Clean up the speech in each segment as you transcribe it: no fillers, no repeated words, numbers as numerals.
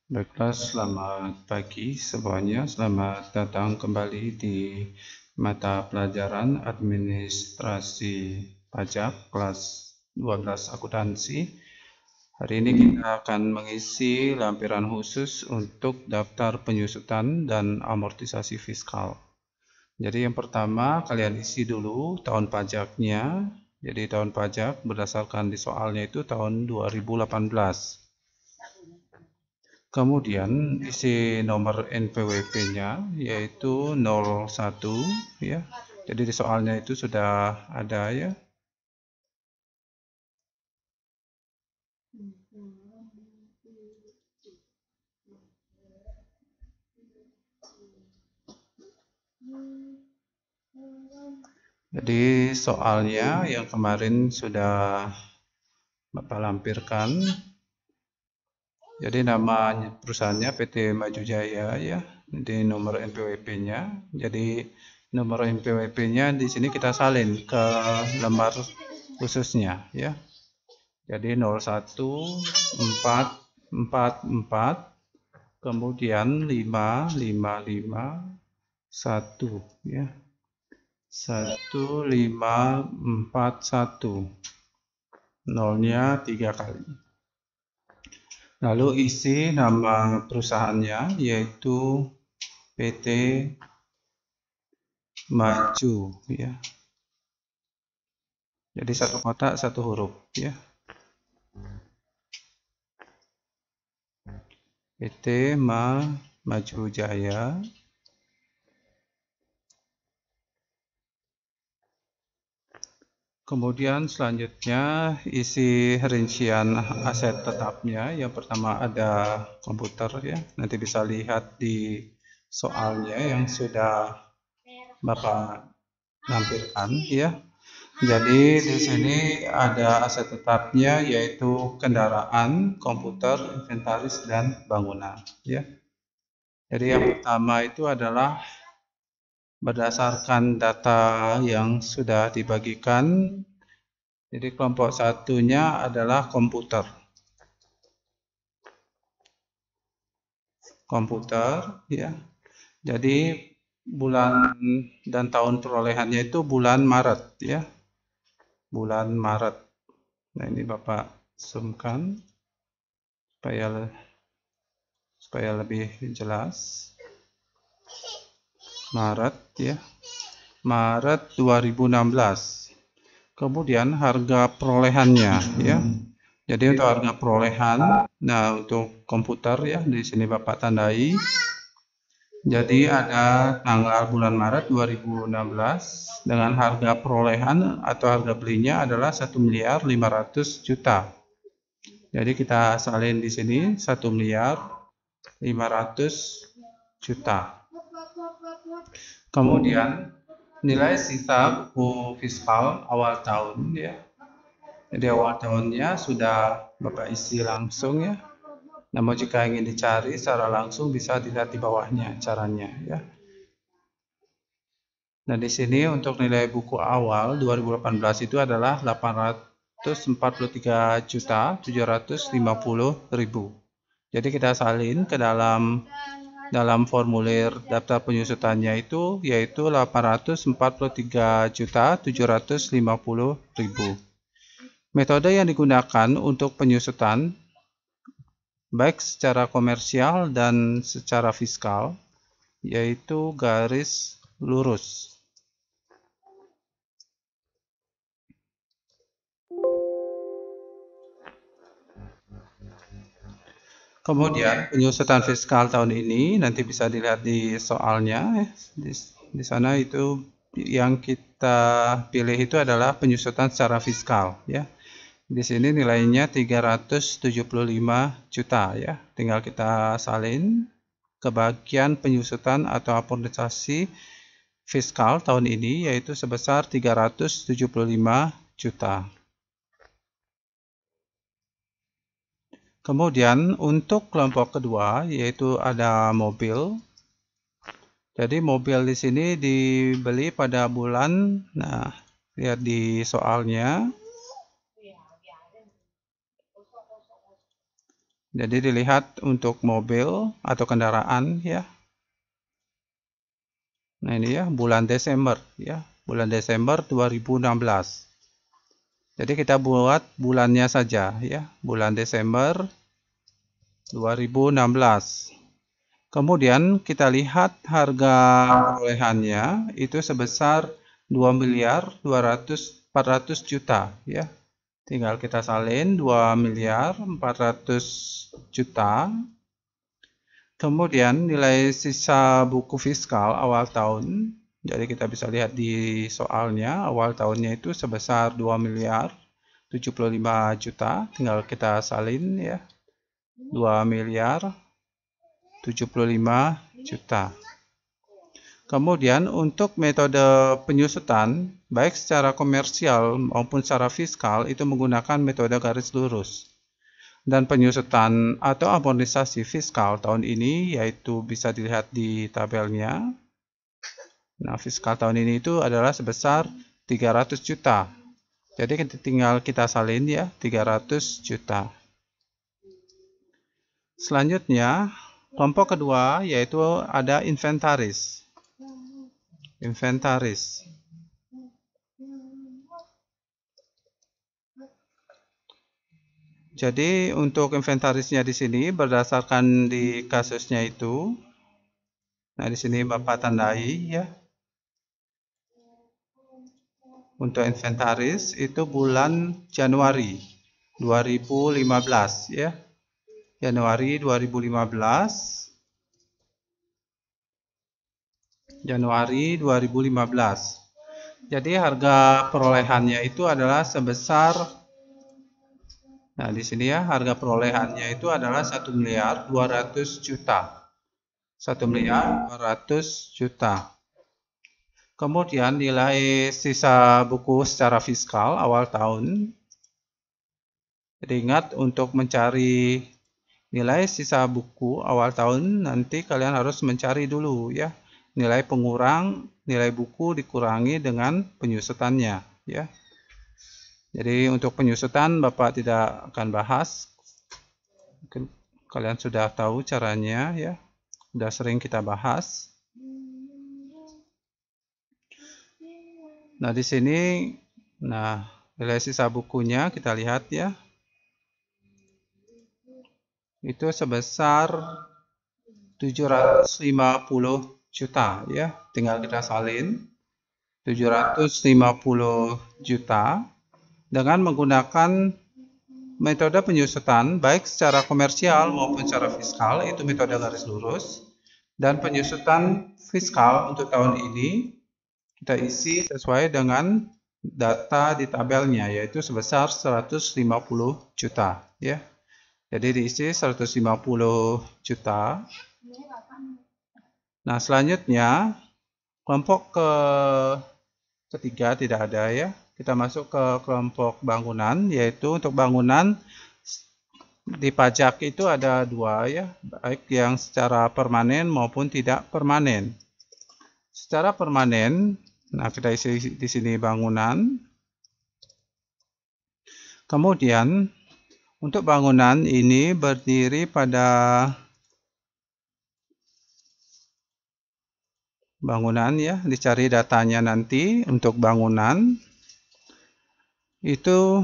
Baiklah, selamat pagi semuanya. Selamat datang kembali di mata pelajaran Administrasi Pajak kelas 12 Akuntansi. Hari ini kita akan mengisi lampiran khusus untuk daftar penyusutan dan amortisasi fiskal. Jadi yang pertama kalian isi dulu tahun pajaknya. Jadi tahun pajak berdasarkan di soalnya itu tahun 2018. Kemudian isi nomor NPWP-nya yaitu 01 ya. Jadi di soalnya itu sudah ada ya. Jadi soalnya yang kemarin sudah Bapak lampirkan. Jadi nama perusahaannya PT Maju Jaya ya. Di nomor NPWP-nya. Jadi nomor NPWP-nya di sini kita salin ke lembar khususnya ya. Jadi 01444 kemudian 5551 ya. 1541. Nolnya 3 kali. Lalu isi nama perusahaannya yaitu PT Maju ya. Jadi satu kotak satu huruf ya. PT Maju Jaya. Kemudian selanjutnya isi rincian aset tetapnya. Yang pertama ada komputer ya. Nanti bisa lihat di soalnya yang sudah Bapak lampirkan ya. Jadi di sini ada aset tetapnya yaitu kendaraan, komputer, inventaris dan bangunan ya. Jadi yang pertama itu adalah berdasarkan data yang sudah dibagikan. Jadi kelompok satunya adalah komputer. Komputer ya. Jadi bulan dan tahun perolehannya itu bulan Maret ya. Bulan Maret. Nah, ini Bapak zoomkan supaya lebih jelas. Maret ya. Maret 2016. Kemudian harga perolehannya ya. Jadi untuk harga perolehan, nah untuk komputer ya di sini Bapak tandai. Jadi ada tanggal bulan Maret 2016 dengan harga perolehan atau harga belinya adalah 1.500.000.000. Jadi kita salin di sini 1.500.000.000. Kemudian nilai sisa buku fiskal awal tahun ya. Jadi awal tahunnya sudah Bapak isi langsung ya. Namun jika ingin dicari secara langsung bisa dilihat di bawahnya caranya ya. Nah di sini untuk nilai buku awal 2018 itu adalah 843.750.000. Jadi kita salin ke dalam formulir daftar penyusutannya itu yaitu 843.750.000. Metode yang digunakan untuk penyusutan baik secara komersial dan secara fiskal yaitu garis lurus. Kemudian penyusutan fiskal tahun ini nanti bisa dilihat di soalnya. Di sana itu yang kita pilih itu adalah penyusutan secara fiskal ya. Di sini nilainya 375 juta ya. Tinggal kita salin ke bagian penyusutan atau amortisasi fiskal tahun ini yaitu sebesar 375 juta. Kemudian untuk kelompok kedua yaitu ada mobil. Jadi mobil di sini dibeli pada bulan, nah lihat di soalnya. Jadi dilihat untuk mobil atau kendaraan ya. Nah ini ya bulan Desember ya, bulan Desember 2016. Jadi kita buat bulannya saja ya, bulan Desember 2016. Kemudian kita lihat harga perolehannya itu sebesar 2.400.000.000 ya. Tinggal kita salin 2.400.000.000. Kemudian nilai sisa buku fiskal awal tahun. Jadi kita bisa lihat di soalnya awal tahunnya itu sebesar 2.075.000.000. Tinggal kita salin ya. 2.075.000.000. Kemudian untuk metode penyusutan, baik secara komersial maupun secara fiskal itu menggunakan metode garis lurus. Dan penyusutan atau amortisasi fiskal tahun ini yaitu bisa dilihat di tabelnya. Nah, fiskal tahun ini itu adalah sebesar 300 juta. Jadi tinggal kita salin ya, 300 juta. Selanjutnya, kelompok kedua yaitu ada inventaris. Inventaris. Jadi untuk inventarisnya di sini berdasarkan di kasusnya itu. Nah, di sini Bapak tandai ya. Untuk inventaris itu bulan Januari 2015 ya. Januari 2015. Januari 2015. Jadi harga perolehannya itu adalah sebesar. Nah, di sini ya harga perolehannya itu adalah 1.200.000.000. 1.200.000.000. Kemudian nilai sisa buku secara fiskal awal tahun. Jadi ingat untuk mencari nilai sisa buku awal tahun nanti kalian harus mencari dulu ya. Nilai pengurang, nilai buku dikurangi dengan penyusutannya ya. Jadi untuk penyusutan Bapak tidak akan bahas. Mungkin kalian sudah tahu caranya ya. Sudah sering kita bahas. Nah, di sini nilai sisa bukunya kita lihat ya. Itu sebesar 750 juta ya. Tinggal kita salin 750 juta. Dengan menggunakan metode penyusutan baik secara komersial maupun secara fiskal, itu metode garis lurus. Dan penyusutan fiskal untuk tahun ini kita isi sesuai dengan data di tabelnya, yaitu sebesar 150 juta ya. Jadi diisi 150 juta. Nah, selanjutnya kelompok ketiga tidak ada ya. Kita masuk ke kelompok bangunan, yaitu untuk bangunan di pajak itu ada dua ya, baik yang secara permanen maupun tidak permanen. Secara permanen, nah kita isi di sini bangunan. Kemudian untuk bangunan ini berdiri pada bangunan ya, dicari datanya nanti untuk bangunan. Itu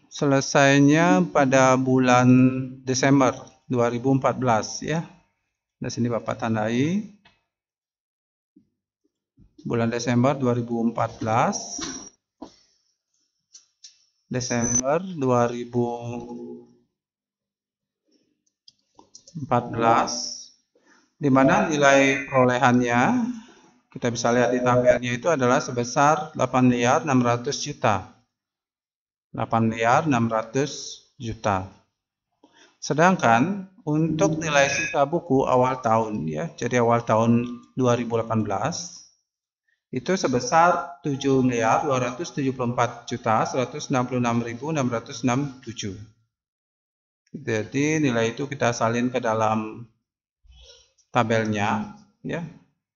selesainya pada bulan Desember 2014 ya. Di sini Bapak tandai bulan Desember 2014. Desember 2014, di mana nilai perolehannya kita bisa lihat di tabelnya itu adalah sebesar 8.600.000.000. 8.600.000.000. Sedangkan untuk nilai sisa buku awal tahun ya, jadi awal tahun 2018 itu sebesar 7.274.166.667. Jadi nilai itu kita salin ke dalam tabelnya ya.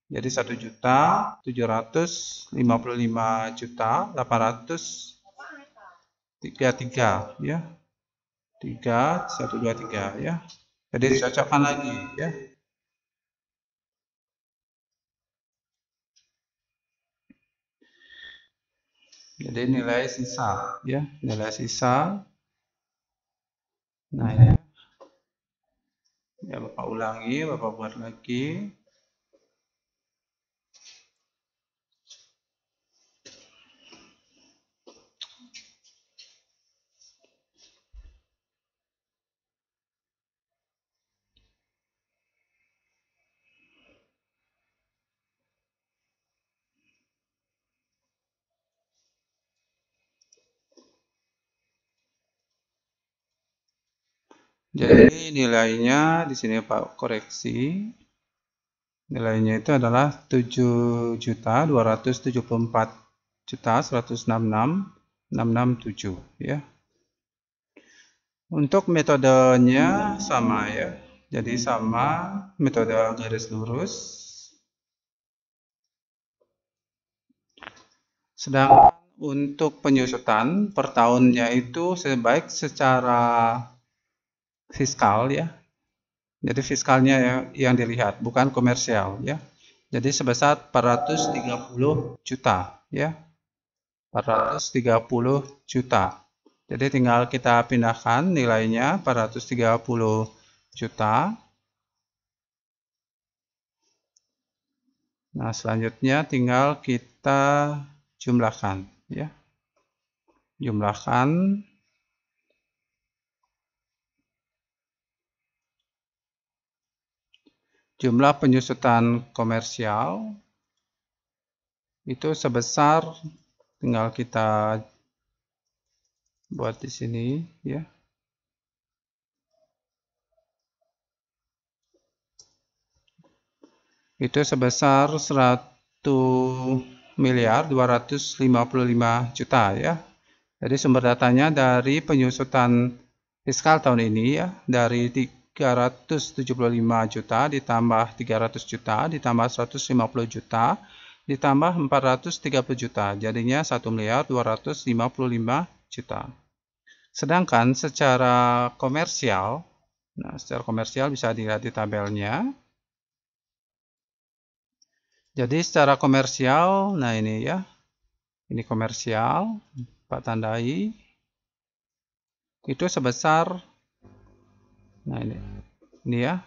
Jadi 1.755.833 ya. 3, 1, 2, 3 ya. Jadi dicocokkan lagi ya. Jadi nilai sisa ya, nilai sisa. Nah ya, ya Bapak ulangi, Bapak buat lagi. Jadi nilainya di sini Pak koreksi. Nilainya itu adalah 7.274.166.667 ya. Untuk metodenya sama ya. Jadi sama metode garis lurus. Sedangkan untuk penyusutan per tahunnya itu sebaik secara fiskal ya. Jadi fiskalnya yang dilihat, bukan komersial ya. Jadi sebesar 430 juta ya. 430 juta. Jadi tinggal kita pindahkan nilainya 430 juta. Nah, selanjutnya tinggal kita jumlahkan ya. Jumlahkan jumlah penyusutan komersial itu sebesar, tinggal kita buat di sini ya. Itu sebesar 100.255 juta ya. Jadi sumber datanya dari penyusutan fiskal tahun ini ya, dari 375 juta ditambah 300 juta ditambah 150 juta ditambah 430 juta, jadinya 1.255 juta. Sedangkan secara komersial, nah secara komersial bisa dilihat di tabelnya. Jadi secara komersial, nah ini ya, ini komersial, Pak tandai, itu sebesar, nah ini ya,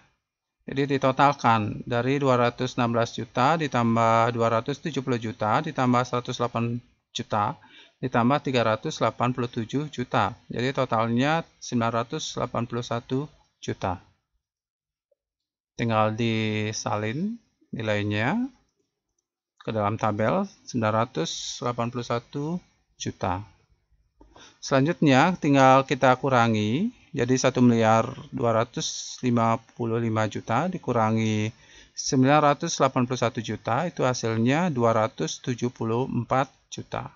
jadi ditotalkan dari 216 juta ditambah 270 juta ditambah 108 juta ditambah 387 juta, jadi totalnya 981 juta. Tinggal disalin nilainya ke dalam tabel, 981 juta. Selanjutnya tinggal kita kurangi, jadi 1.255 juta dikurangi 981 juta, itu hasilnya 274 juta.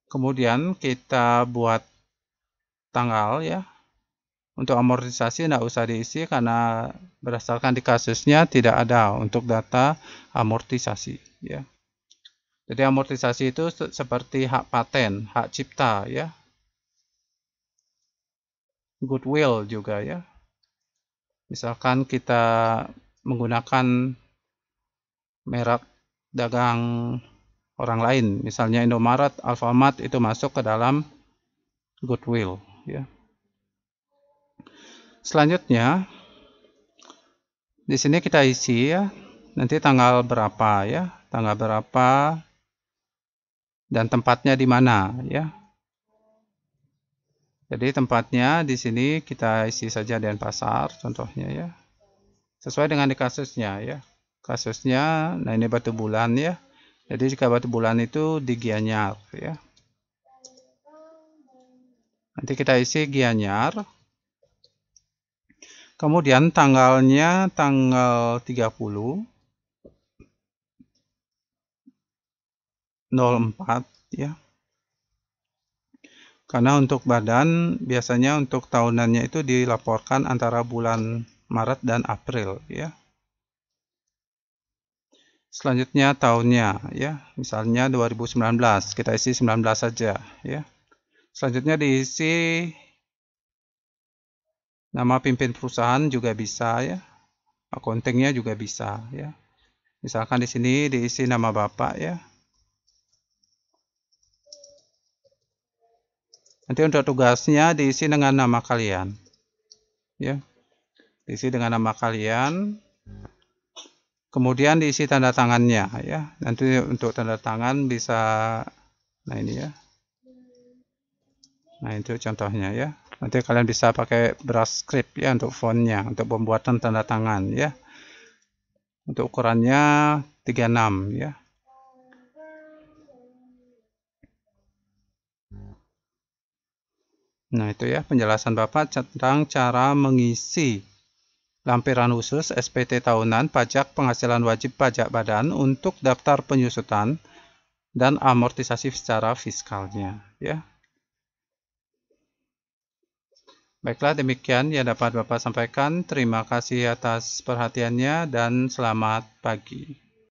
Kemudian kita buat tanggal ya. Untuk amortisasi tidak usah diisi karena berdasarkan di kasusnya tidak ada untuk data amortisasi ya. Jadi amortisasi itu seperti hak paten, hak cipta ya. Goodwill juga ya. Misalkan kita menggunakan merek dagang orang lain, misalnya Indomaret, Alfamart, itu masuk ke dalam goodwill ya. Selanjutnya di sini kita isi ya, nanti tanggal berapa ya, tanggal berapa dan tempatnya di mana ya. Jadi tempatnya di sini kita isi saja Denpasar contohnya ya, sesuai dengan di kasusnya ya. Kasusnya, nah ini Batu Bulan ya. Jadi jika Batu Bulan itu di Gianyar ya. Nanti kita isi Gianyar. Kemudian tanggalnya tanggal 30 04 ya. Karena untuk badan biasanya untuk tahunannya itu dilaporkan antara bulan Maret dan April ya. Selanjutnya tahunnya ya, misalnya 2019, kita isi 19 saja ya. Selanjutnya diisi nama pimpin perusahaan juga bisa ya. Accountingnya juga bisa ya. Misalkan di sini diisi nama Bapak ya. Nanti untuk tugasnya diisi dengan nama kalian. Ya. Diisi dengan nama kalian. Kemudian diisi tanda tangannya ya. Nanti untuk tanda tangan bisa, nah ini ya. Nah itu contohnya ya. Nanti kalian bisa pakai brush script ya untuk fontnya, untuk pembuatan tanda tangan ya. Untuk ukurannya 36 ya. Nah itu ya penjelasan Bapak tentang cara mengisi lampiran khusus SPT tahunan pajak penghasilan wajib pajak badan untuk daftar penyusutan dan amortisasi secara fiskalnya ya. Baiklah, demikian yang dapat Bapak sampaikan. Terima kasih atas perhatiannya dan selamat pagi.